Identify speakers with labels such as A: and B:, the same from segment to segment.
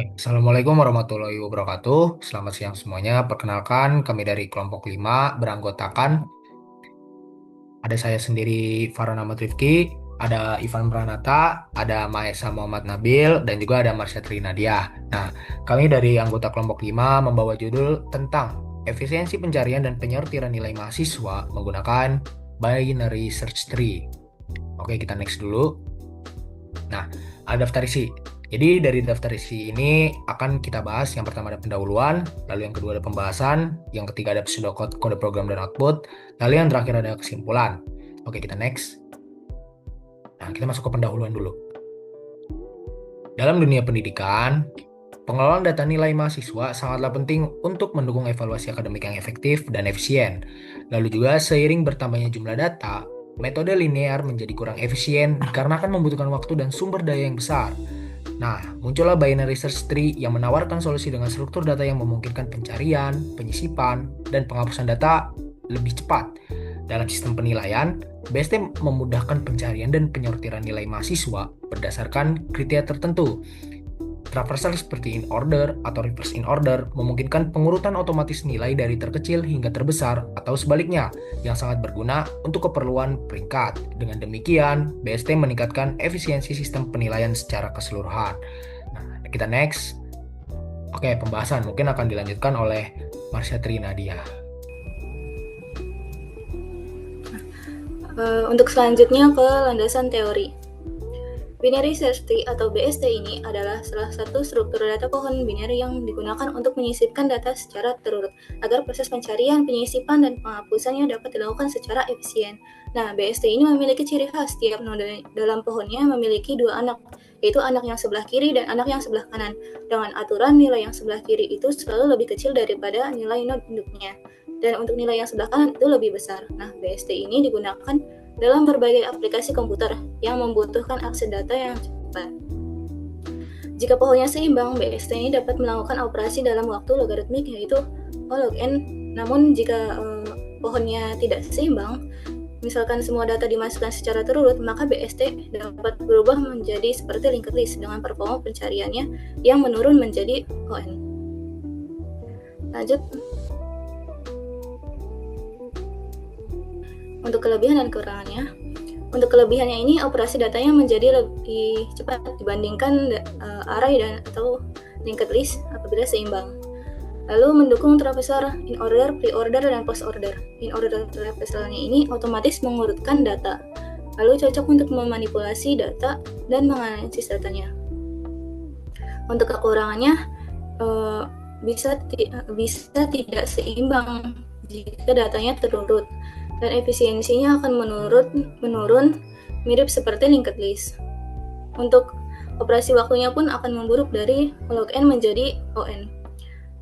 A: Assalamualaikum warahmatullahi wabarakatuh. Selamat siang semuanya. Perkenalkan, kami dari kelompok 5 beranggotakan ada saya sendiri Farhan Ahmad Rifki, ada Ivan Pranata, ada Maesa Muhammad Nabil, dan juga ada Marsha Trinadia. Nah, kami dari anggota kelompok 5 membawa judul tentang efisiensi pencarian dan penyortiran nilai mahasiswa menggunakan binary search tree. Oke, kita next dulu. Nah, ada daftar isi. Jadi dari daftar isi ini akan kita bahas yang pertama ada pendahuluan, lalu yang kedua ada pembahasan, yang ketiga ada pseudocode, kode program dan output, lalu yang terakhir ada kesimpulan. Oke, kita next. Nah, kita masuk ke pendahuluan dulu. Dalam dunia pendidikan, pengelolaan data nilai mahasiswa sangatlah penting untuk mendukung evaluasi akademik yang efektif dan efisien. Lalu juga seiring bertambahnya jumlah data, metode linear menjadi kurang efisien dikarenakan membutuhkan waktu dan sumber daya yang besar. Nah, muncullah binary search tree yang menawarkan solusi dengan struktur data yang memungkinkan pencarian, penyisipan, dan penghapusan data lebih cepat. Dalam sistem penilaian, BST memudahkan pencarian dan penyortiran nilai mahasiswa berdasarkan kriteria tertentu. Traversal seperti in order atau reverse in order memungkinkan pengurutan otomatis nilai dari terkecil hingga terbesar atau sebaliknya, yang sangat berguna untuk keperluan peringkat. Dengan demikian, BST meningkatkan efisiensi sistem penilaian secara keseluruhan. Nah, kita next. Oke, pembahasan mungkin akan dilanjutkan oleh Marsha Trinadia.
B: Untuk selanjutnya ke landasan teori. Binary search tree atau BST ini adalah salah satu struktur data pohon binary yang digunakan untuk menyisipkan data secara terurut agar proses pencarian, penyisipan, dan penghapusannya dapat dilakukan secara efisien. Nah, BST ini memiliki ciri khas. Tiap node dalam pohonnya memiliki dua anak, yaitu anak yang sebelah kiri dan anak yang sebelah kanan. Dengan aturan nilai yang sebelah kiri itu selalu lebih kecil daripada nilai node induknya. Dan untuk nilai yang sebelah kanan itu lebih besar. Nah, BST ini digunakan dalam berbagai aplikasi komputer yang membutuhkan akses data yang cepat. Jika pohonnya seimbang, BST ini dapat melakukan operasi dalam waktu logaritmik yaitu O log n. Namun jika pohonnya tidak seimbang, misalkan semua data dimasukkan secara terurut, maka BST dapat berubah menjadi seperti linked list dengan performa pencariannya yang menurun menjadi ON. Lanjut. Untuk kelebihan dan kekurangannya. Untuk kelebihannya ini, operasi datanya menjadi lebih cepat dibandingkan array dan atau linked list apabila seimbang. Lalu mendukung traversal in order, pre-order, dan post-order. In order traversalnya ini otomatis mengurutkan data, lalu cocok untuk memanipulasi data dan menganalisis datanya. Untuk kekurangannya, bisa tidak seimbang jika datanya terurut, dan efisiensinya akan menurun mirip seperti linked list. Untuk operasi waktunya pun akan memburuk dari log n menjadi ON.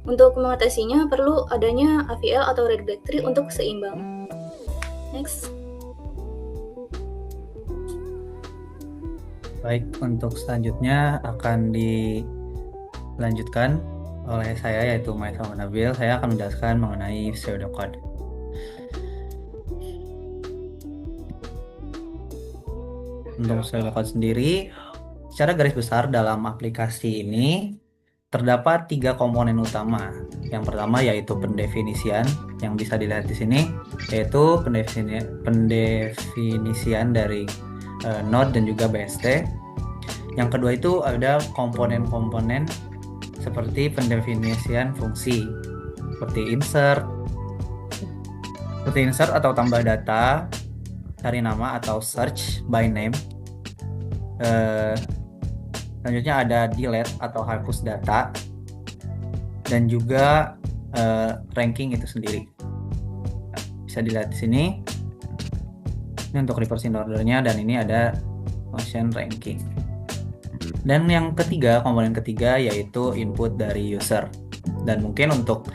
B: Untuk mengatasinya perlu adanya AVL atau regulatory untuk seimbang. Next.
C: Baik, untuk selanjutnya akan dilanjutkan oleh saya yaitu Maesa Nabil. Saya akan menjelaskan mengenai pseudocode. Untuk pseudocode sendiri, secara garis besar dalam aplikasi ini terdapat 3 komponen utama. Yang pertama yaitu pendefinisian, yang bisa dilihat di sini, yaitu pendefinisian dari node dan juga BST. Yang kedua itu ada komponen-komponen seperti pendefinisian fungsi, seperti insert atau tambah data, cari nama atau search by name. Selanjutnya ada delete atau hapus data, dan juga ranking itu sendiri. Bisa dilihat di sini. Ini untuk reverse in order-nya, dan ini ada function ranking. Dan yang ketiga, komponen ketiga yaitu input dari user. Dan mungkin untuk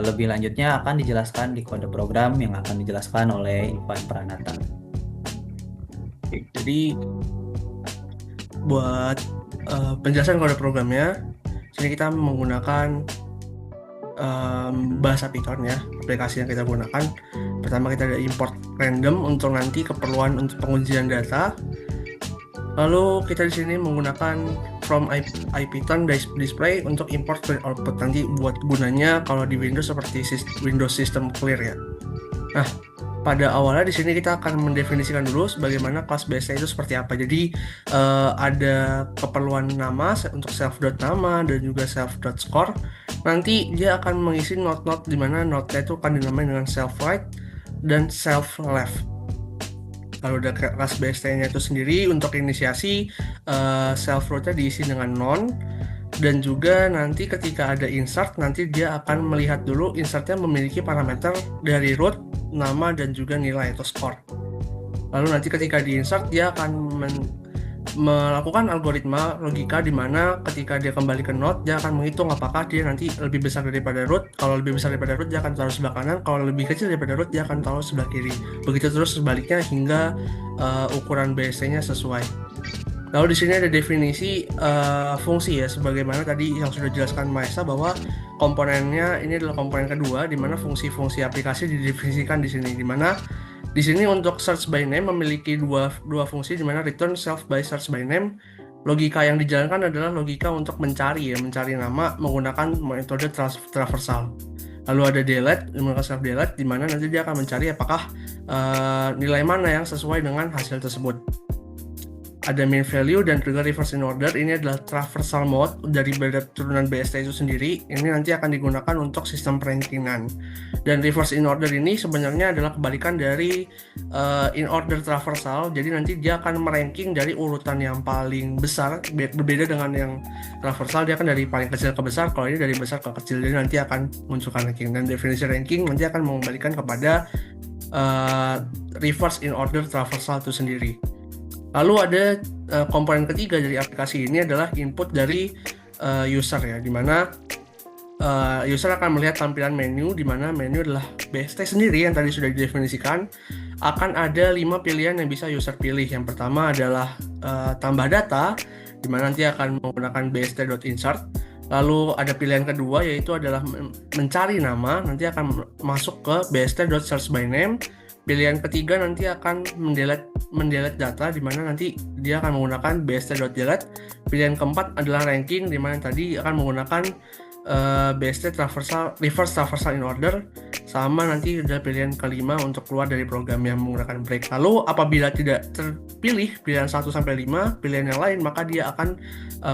C: lebih lanjutnya akan dijelaskan di kode program yang akan dijelaskan oleh Ivan Pranata.
D: Jadi buat penjelasan kode programnya, sini kita menggunakan bahasa Python ya, aplikasi yang kita gunakan. Pertama kita ada import random untuk nanti keperluan untuk pengujian data. Lalu kita di sini menggunakan from IPython display untuk import clear output, nanti buat gunanya kalau di Windows seperti Windows System Clear ya. Nah, pada awalnya di sini kita akan mendefinisikan dulu bagaimana kelas BST itu seperti apa. Jadi ada keperluan nama untuk self.nama dan juga self.score. Nanti dia akan mengisi note-note di mana note-nya itu akan dinamai dengan self-right dan self-left. Lalu ada kelas BST-nya itu sendiri untuk inisiasi, self-root-nya diisi dengan non. Dan juga nanti ketika ada insert, nanti dia akan melihat dulu insertnya memiliki parameter dari root, nama, dan juga nilai atau score. Lalu nanti ketika di insert, dia akan melakukan algoritma logika di mana ketika dia kembali ke node, dia akan menghitung apakah dia nanti lebih besar daripada root. Kalau lebih besar daripada root, dia akan taruh sebelah kanan. Kalau lebih kecil daripada root, dia akan taruh sebelah kiri. Begitu terus sebaliknya hingga ukuran BST-nya sesuai. Lalu di sini ada definisi fungsi ya, sebagaimana tadi yang sudah dijelaskan Maesa bahwa komponennya ini adalah komponen kedua, di mana fungsi-fungsi aplikasi didefinisikan di sini. Di mana di sini untuk search by name memiliki dua fungsi, di mana return self by search by name. Logika yang dijalankan adalah logika untuk mencari nama menggunakan metode traversal. Lalu ada delete, menggunakan self delete, di mana nanti dia akan mencari apakah nilai mana yang sesuai dengan hasil tersebut. Ada main value dan trigger reverse in order. Ini adalah traversal mode dari turunan BST itu sendiri. Ini nanti akan digunakan untuk sistem perankingan. Dan reverse in order ini sebenarnya adalah kebalikan dari in order traversal. Jadi nanti dia akan meranking dari urutan yang paling besar. Berbeda dengan yang traversal, dia akan dari paling kecil ke besar. Kalau ini dari besar ke kecil, jadi nanti akan munculkan ranking. Dan definisi ranking nanti akan mengembalikan kepada reverse in order traversal itu sendiri. Lalu ada komponen ketiga dari aplikasi ini adalah input dari user ya, dimana user akan melihat tampilan menu, di mana menu adalah BST sendiri yang tadi sudah didefinisikan. Akan ada 5 pilihan yang bisa user pilih. Yang pertama adalah tambah data, di mana nanti akan menggunakan bst.insert. Lalu ada pilihan kedua yaitu adalah mencari nama, nanti akan masuk ke bst.searchbyname. Pilihan ketiga nanti akan mendelete data, di mana nanti dia akan menggunakan bst.delete. Pilihan keempat adalah ranking, di mana tadi akan menggunakan bst reverse traversal in order. Sama nanti ada pilihan kelima untuk keluar dari program yang menggunakan break. Lalu apabila tidak terpilih pilihan 1 sampai 5, pilihan yang lain, maka dia akan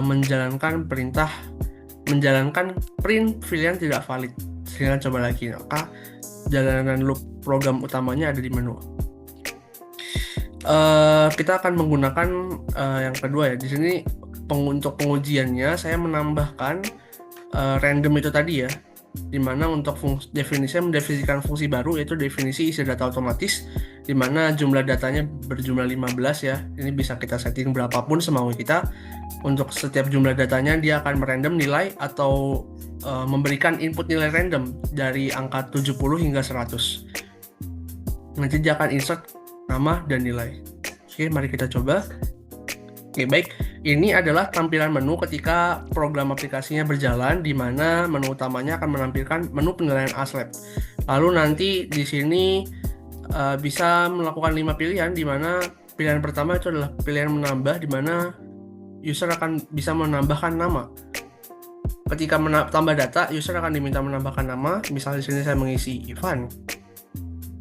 D: menjalankan print pilihan tidak valid. Silahkan coba lagi, maka jalanan loop program utamanya ada di menu. Kita akan menggunakan yang kedua ya. Di sini untuk pengujiannya saya menambahkan random itu tadi ya, dimana untuk mendefinisikan fungsi baru yaitu definisi isi data otomatis, dimana jumlah datanya berjumlah 15 ya. Ini bisa kita setting berapapun semau kita. Untuk setiap jumlah datanya dia akan merandom nilai atau memberikan input nilai random dari angka 70 hingga 100. Nanti dia akan insert nama dan nilai. Oke, mari kita coba. Oke, baik. Ini adalah tampilan menu ketika program aplikasinya berjalan, di mana menu utamanya akan menampilkan menu penilaian ASLab. Lalu nanti di sini bisa melakukan 5 pilihan, di mana pilihan pertama itu adalah pilihan menambah, di mana user akan bisa menambahkan nama. Ketika tambah data, user akan diminta menambahkan nama. Misalnya di sini saya mengisi Ivan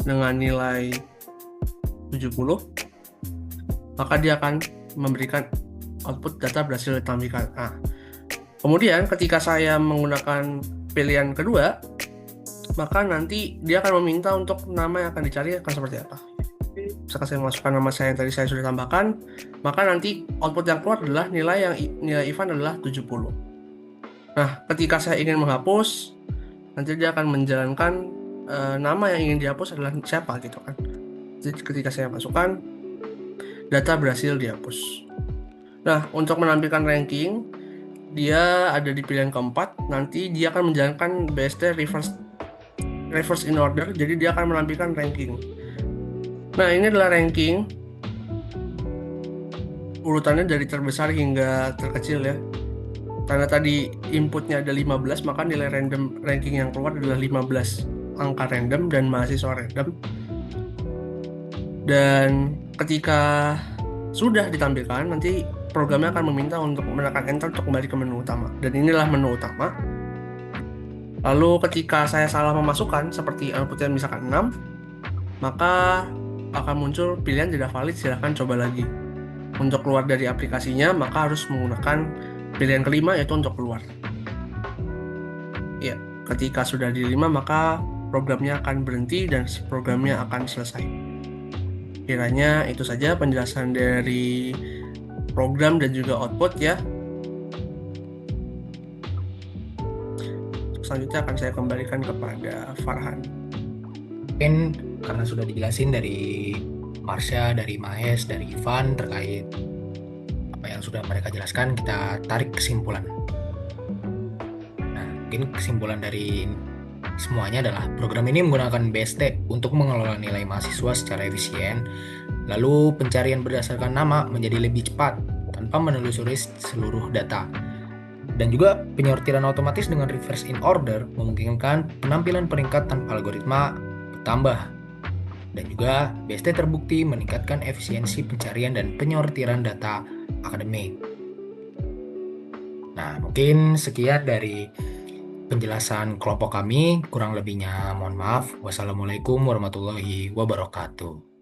D: dengan nilai 70, maka dia akan memberikan output data berhasil ditampilkan. Nah, kemudian ketika saya menggunakan pilihan kedua, maka nanti dia akan meminta untuk nama yang akan dicari akan seperti apa. Misalkan saya masukkan nama saya yang tadi saya sudah tambahkan, maka nanti output yang keluar adalah nilai Ivan adalah 70. Nah, ketika saya ingin menghapus, nanti dia akan menjalankan nama yang ingin dihapus adalah siapa gitu kan. Jadi ketika saya masukkan, data berhasil dihapus. Nah, untuk menampilkan ranking, dia ada di pilihan keempat. Nanti dia akan menjalankan BST reverse in order, jadi dia akan menampilkan ranking. Nah, ini adalah ranking urutannya dari terbesar hingga terkecil ya. Karena tadi inputnya ada 15, maka nilai random ranking yang keluar adalah 15 angka random dan mahasiswa random. Dan ketika sudah ditampilkan, nanti programnya akan meminta untuk menekan enter untuk kembali ke menu utama. Dan inilah menu utama. Lalu ketika saya salah memasukkan, seperti outputnya misalkan 6, maka akan muncul pilihan tidak valid, silahkan coba lagi. Untuk keluar dari aplikasinya, maka harus menggunakan pilihan kelima, yaitu untuk keluar. Ya, ketika sudah di 5, maka programnya akan berhenti dan programnya akan selesai. Kiranya itu saja penjelasan dari program dan juga output ya. Selanjutnya akan saya kembalikan kepada Farhan.
A: Mungkin karena sudah dijelasin dari Marsha, dari Mahes, dari Ivan terkait apa yang sudah mereka jelaskan, kita tarik kesimpulan. Nah, mungkin kesimpulan dari semuanya adalah program ini menggunakan BST untuk mengelola nilai mahasiswa secara efisien, lalu pencarian berdasarkan nama menjadi lebih cepat tanpa menelusuri seluruh data. Dan juga penyortiran otomatis dengan reverse in order memungkinkan penampilan peringkat tanpa algoritma bertambah. Dan juga BST terbukti meningkatkan efisiensi pencarian dan penyortiran data akademik. Nah, mungkin sekian dari penjelasan kelompok kami. Kurang lebihnya mohon maaf. Wassalamualaikum warahmatullahi wabarakatuh.